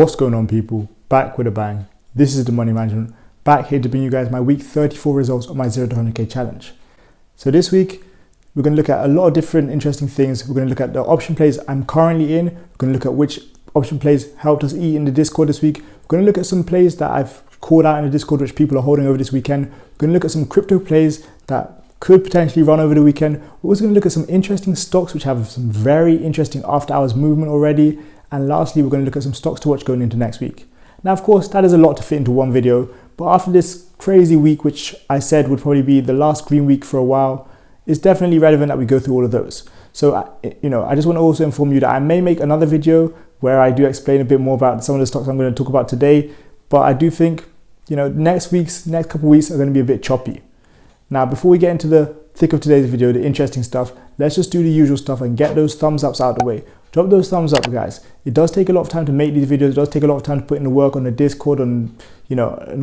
What's going on, people? Back with a bang. This is the Money Management, back here to bring you guys my week 34 results on my 0 to 100k challenge. So this week we're going to look at a lot of different interesting things. We're going to look at the option plays I'm currently in. We're going to look at which option plays helped us eat in the Discord this week. We're going to look at some plays that I've called out in the Discord which people are holding over this weekend. We're going to look at some crypto plays that could potentially run over the weekend. We're also going to look at some interesting stocks which have some very interesting after hours movement already. And lastly, we're going to look at some stocks to watch going into next week. Now, of course, that is a lot to fit into one video, but after this crazy week, which I said would probably be the last green week for a while, it's definitely relevant that we go through all of those. So, I just want to also inform you that I may make another video where I do explain a bit more about some of the stocks I'm going to talk about today, but I do think, next couple of weeks are going to be a bit choppy. Now, before we get into the thick of today's video, the interesting stuff, let's just do the usual stuff and get those thumbs ups out of the way. Drop those thumbs up, guys. It does take a lot of time to make these videos. It does take a lot of time to put in the work on the Discord, and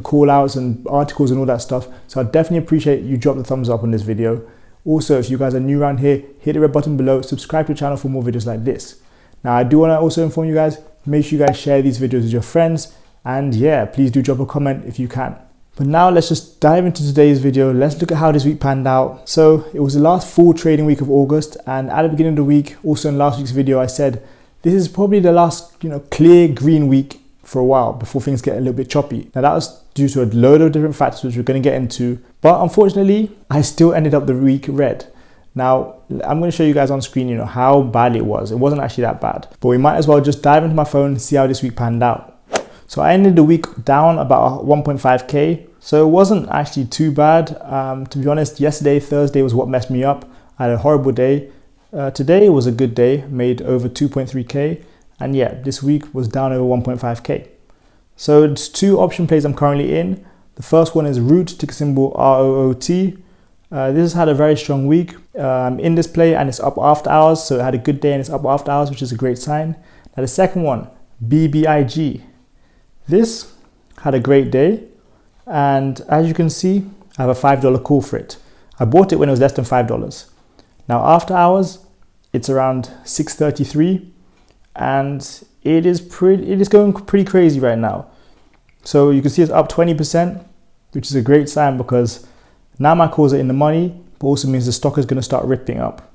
call outs and articles and all that stuff. So I definitely appreciate you drop the thumbs up on this video. Also, if you guys are new around here, hit the red button below, subscribe to the channel for more videos like this. Now, I do want to also inform you guys, make sure you guys share these videos with your friends. And yeah, please do drop a comment if you can. But now let's just dive into today's video. Let's look at how this week panned out. So it was the last full trading week of August, and at the beginning of the week, also in last week's video, I said this is probably the last clear green week for a while before things get a little bit choppy. Now that was due to a load of different factors which we're going to get into, but unfortunately I still ended up the week red. Now I'm going to show you guys on screen how bad it was. It wasn't actually that bad, but we might as well just dive into my phone and see how this week panned out. So I ended the week down about 1.5k. So it wasn't actually too bad. To be honest, yesterday, Thursday, was what messed me up. I had a horrible day. Today was a good day, made over 2.3k. And yeah, this week was down over 1.5k. So it's two option plays I'm currently in. The first one is Root, ticker symbol ROOT. This has had a very strong week. I'm in this play and it's up after hours. So it had a good day and it's up after hours, which is a great sign. Now the second one, Bbig. This had a great day. And as you can see, I have a $5 call for it. I bought it when it was less than $5. Now after hours, it's around 6:33, and it is going pretty crazy right now. So you can see it's up 20%, which is a great sign because now my calls are in the money, but also means the stock is going to start ripping up.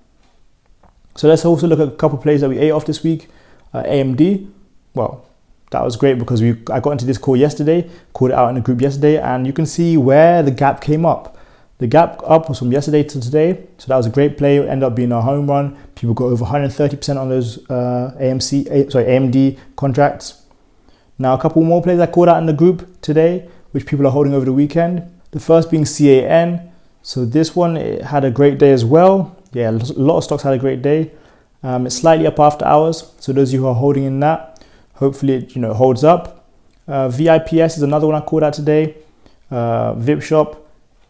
So let's also look at a couple of plays that we ate off this week. AMD, well, that was great because I got into this call yesterday, called it out in the group yesterday, and you can see where the gap came up. The gap up was from yesterday to today, so that was a great play. It ended up being a home run. People got over 130% on those AMD contracts. Now a couple more plays I called out in the group today, which people are holding over the weekend. The first being CAN. So this one, it had a great day as well. Yeah, a lot of stocks had a great day. It's slightly up after hours, so those of you who are holding in that, hopefully it holds up. VIPS is another one I called out today. VIP Shop,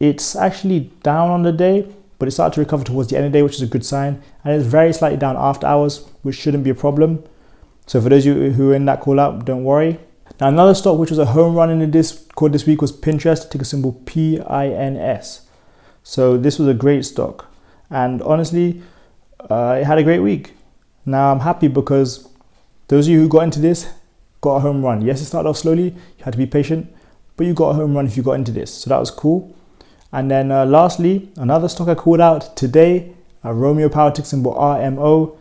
it's actually down on the day, but it started to recover towards the end of the day, which is a good sign. And it's very slightly down after hours, which shouldn't be a problem. So for those of you who are in that call out, don't worry. Now another stock which was a home run in the Discord this week was Pinterest, ticker symbol PINS. So this was a great stock, and honestly, it had a great week. Now I'm happy because those of you who got into this got a home run. Yes, it started off slowly, you had to be patient, but you got a home run if you got into this. So that was cool. And then lastly, another stock I called out today, Romeo Power, ticker symbol RMO.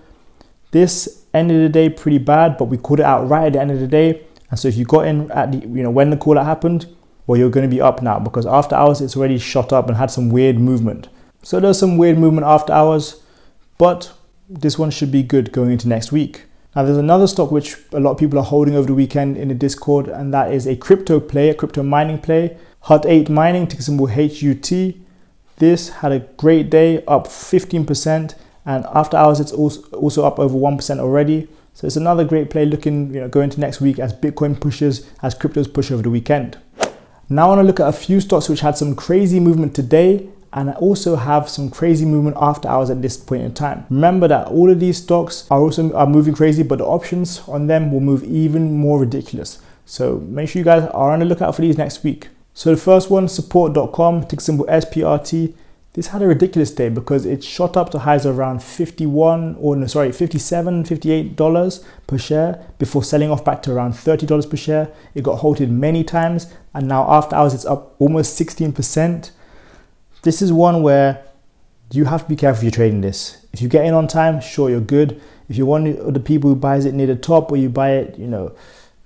This ended the day pretty bad, but we called it out right at the end of the day. And so if you got in at the, when the call out happened, well, you're going to be up now because after hours, it's already shot up and had some weird movement. So there's some weird movement after hours, but this one should be good going into next week. Now there's another stock which a lot of people are holding over the weekend in the Discord, and that is a crypto play, a crypto mining play. Hut8 Mining, ticker symbol HUT. This had a great day, up 15%, and after hours it's also up over 1% already. So it's another great play looking, going into next week as Bitcoin pushes, as cryptos push over the weekend. Now I want to look at a few stocks which had some crazy movement today, and I also have some crazy movement after hours at this point in time. Remember that all of these stocks are moving crazy, but the options on them will move even more ridiculous. So make sure you guys are on the lookout for these next week. So the first one, support.com, ticker symbol SPRT. This had a ridiculous day because it shot up to highs of around $57, $58 per share before selling off back to around $30 per share. It got halted many times, and now after hours it's up almost 16%. This is one where you have to be careful if you're trading this. If you get in on time, sure, you're good. If you're one of the people who buys it near the top, or you buy it,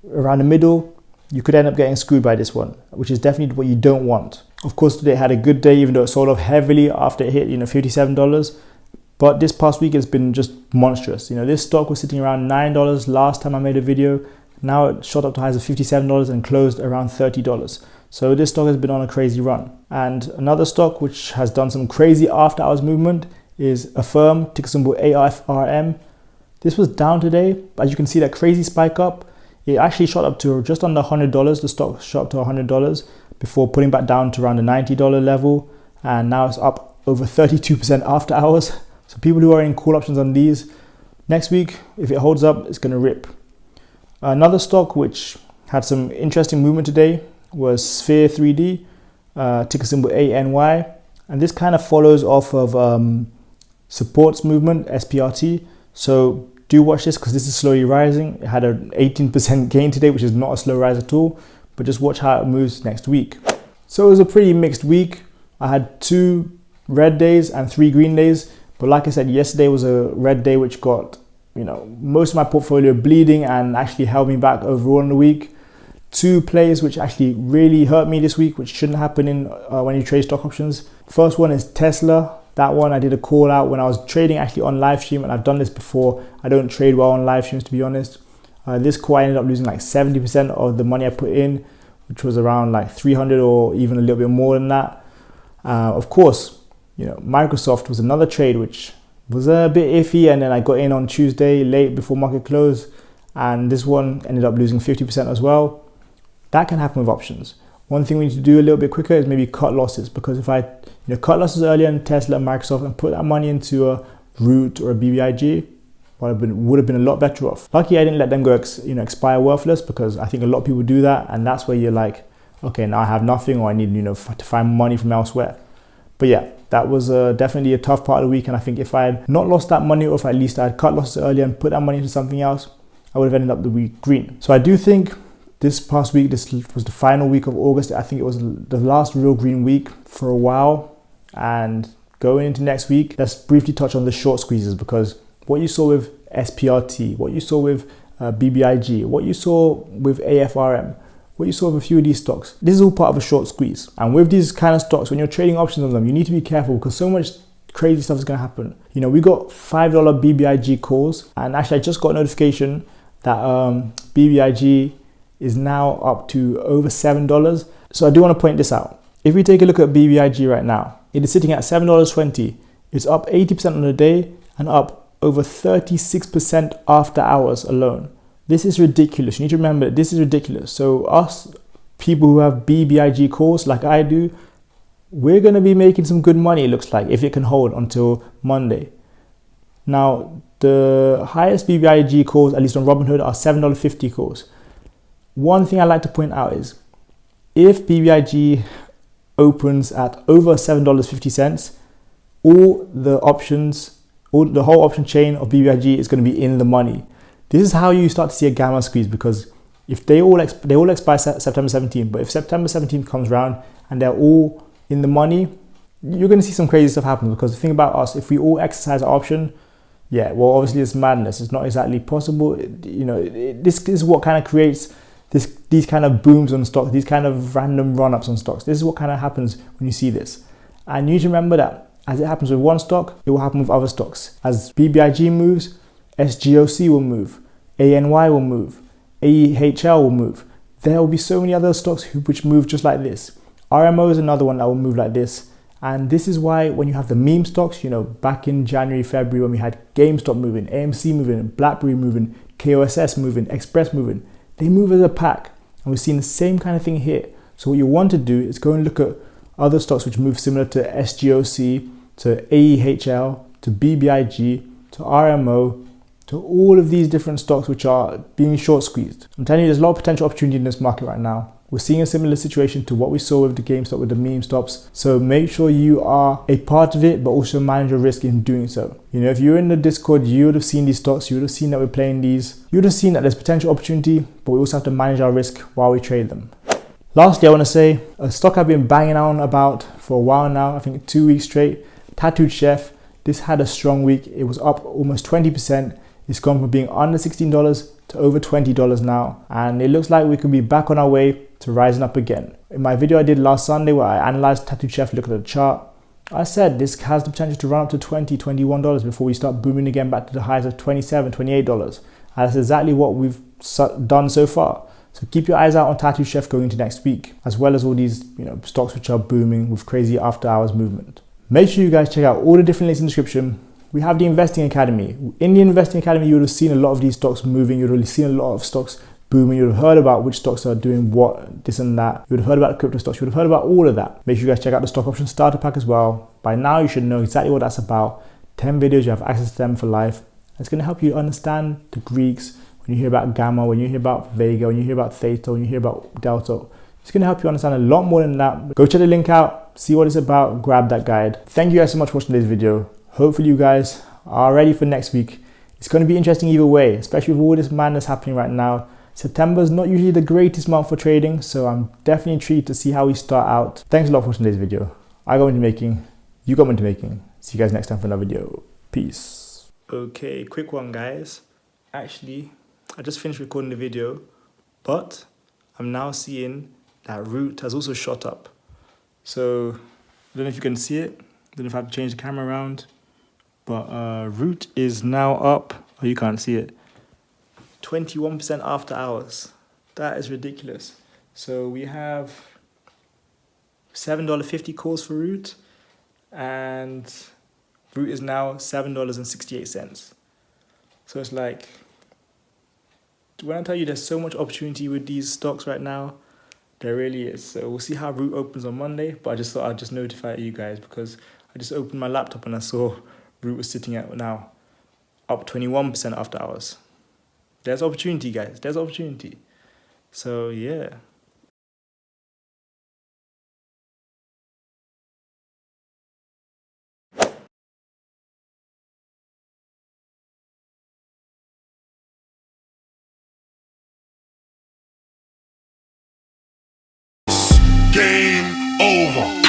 around the middle, you could end up getting screwed by this one, which is definitely what you don't want. Of course, today it had a good day, even though it sold off heavily after it hit, $57. But this past week has been just monstrous. This stock was sitting around $9 last time I made a video. Now it shot up to highs of $57 and closed around $30. So this stock has been on a crazy run. And another stock which has done some crazy after hours movement is Affirm, ticker symbol AFRM. This was down today, but as you can see, that crazy spike up, it actually shot up to just under $100. The stock shot up to $100 before pulling back down to around the $90 level. And now it's up over 32% after hours. So people who are in call options on these, next week, if it holds up, it's going to rip. Another stock which had some interesting movement today was Sphere 3D, ticker symbol ANY. And this kind of follows off of supports movement, SPRT. So do watch this because this is slowly rising. It had an 18% gain today, which is not a slow rise at all, but just watch how it moves next week. So it was a pretty mixed week. I had 2 red days and 3 green days. But like I said, yesterday was a red day, which got, most of my portfolio bleeding and actually held me back overall in the week. 2 plays which actually really hurt me this week, which shouldn't happen when you trade stock options. First one is Tesla. That one I did a call out when I was trading actually on live stream, and I've done this before. I don't trade well on live streams, to be honest. This call I ended up losing like 70% of the money I put in, which was around like 300 or even a little bit more than that. Of course, Microsoft was another trade which was a bit iffy, and then I got in on Tuesday late before market close, and this one ended up losing 50% as well. That can happen with options. One thing we need to do a little bit quicker is maybe cut losses, because if I cut losses earlier in Tesla and Microsoft and put that money into a Root or a BBIG, would have been a lot better off. Lucky I didn't let them go expire worthless, because I think a lot of people do that, and that's where you're like, okay, now I have nothing, or I need to find money from elsewhere. But yeah, that was definitely a tough part of the week, and I think if I had not lost that money, or if at least I had cut losses earlier and put that money into something else, I would have ended up the week green. So I do think this past week, this was the final week of August. I think it was the last real green week for a while. And going into next week, let's briefly touch on the short squeezes, because what you saw with SPRT, what you saw with BBIG, what you saw with AFRM, what you saw with a few of these stocks, this is all part of a short squeeze. And with these kind of stocks, when you're trading options on them, you need to be careful, because so much crazy stuff is going to happen. We got $5 BBIG calls, and actually I just got a notification that BBIG is now up to over $7. So I do want to point this out. If we take a look at BBIG right now, it is sitting at $7.20. It's up 80% on the day and up over 36% after hours alone. This is ridiculous. You need to remember that this is ridiculous. So us people who have BBIG calls like I do, we're going to be making some good money, it looks like, if it can hold until Monday. Now, the highest BBIG calls, at least on Robinhood, are $7.50 calls. One thing I like to point out is, if BBIG opens at over $7.50, all the whole option chain of BBIG is going to be in the money. This is how you start to see a gamma squeeze, because if they all expire September 17th, but if September 17th comes around and they're all in the money, you're going to see some crazy stuff happen. Because the thing about us, if we all exercise our option, yeah, well, obviously it's madness. It's not exactly possible. This is what kind of creates these kind of booms on stocks, these kind of random run-ups on stocks. This is what kind of happens when you see this. And you need to remember that as it happens with one stock, it will happen with other stocks. As BBIG moves, SGOC will move, ANY will move, AEHL will move. There will be so many other stocks which move just like this. RMO is another one that will move like this. And this is why when you have the meme stocks, back in January, February, when we had GameStop moving, AMC moving, BlackBerry moving, KOSS moving, Express moving, they move as a pack. And we've seen the same kind of thing here. So what you want to do is go and look at other stocks which move similar to SGOC, to AEHL, to BBIG, to RMO, to all of these different stocks which are being short squeezed. I'm telling you, there's a lot of potential opportunity in this market right now. We're seeing a similar situation to what we saw with the GameStop, with the meme stops. So make sure you are a part of it, but also manage your risk in doing so. You know, if you're in the Discord, you would have seen these stocks, you would have seen that we're playing these, you would have seen that there's potential opportunity, but we also have to manage our risk while we trade them. Lastly, I want to say a stock I've been banging on about for a while now, I think 2 weeks straight, Tattoed Chef. This had a strong week. It was up almost 20%. It's gone from being under $16 to over $20 now. And it looks like we could be back on our way to rising up again. In my video I did last Sunday where I analyzed Tattoed Chef, looked at the chart, I said this has the potential to run up to $20, $21 before we start booming again back to the highs of $27, $28. And that's exactly what we've done so far. So keep your eyes out on Tattoed Chef going into next week, as well as all these stocks which are booming with crazy after hours movement. Make sure you guys check out all the different links in the description. We have the Investing Academy. In the Investing Academy, you would have seen a lot of these stocks moving. You would have seen a lot of stocks booming. You would have heard about which stocks are doing what, this and that. You would have heard about crypto stocks. You would have heard about all of that. Make sure you guys check out the stock option starter pack as well. By now, you should know exactly what that's about. 10 videos, you have access to them for life. It's going to help you understand the Greeks. When you hear about Gamma, when you hear about Vega, when you hear about Theta, when you hear about Delta, it's going to help you understand a lot more than that. Go check the link out, see what it's about, grab that guide. Thank you guys so much for watching today's video. Hopefully you guys are ready for next week. It's going to be interesting either way, especially with all this madness happening right now. September is not usually the greatest month for trading, so I'm definitely intrigued to see how we start out. Thanks a lot for watching today's video. I got money making, you got money making. See you guys next time for another video. Peace. Okay, quick one guys. Actually, I just finished recording the video, but I'm now seeing that Root has also shot up. So I don't know if you can see it. I don't know if I have to change the camera around, but Root is now up. Oh, you can't see it. 21% after hours. That is ridiculous. So we have $7.50 calls for Root, and Root is now $7.68. So it's like, when I tell you there's so much opportunity with these stocks right now, there really is. So we'll see how Root opens on Monday, but I just thought I'd just notify you guys because I just opened my laptop and I saw Root was sitting at now up 21% after hours. There's opportunity, guys. There's opportunity. So yeah. Game over.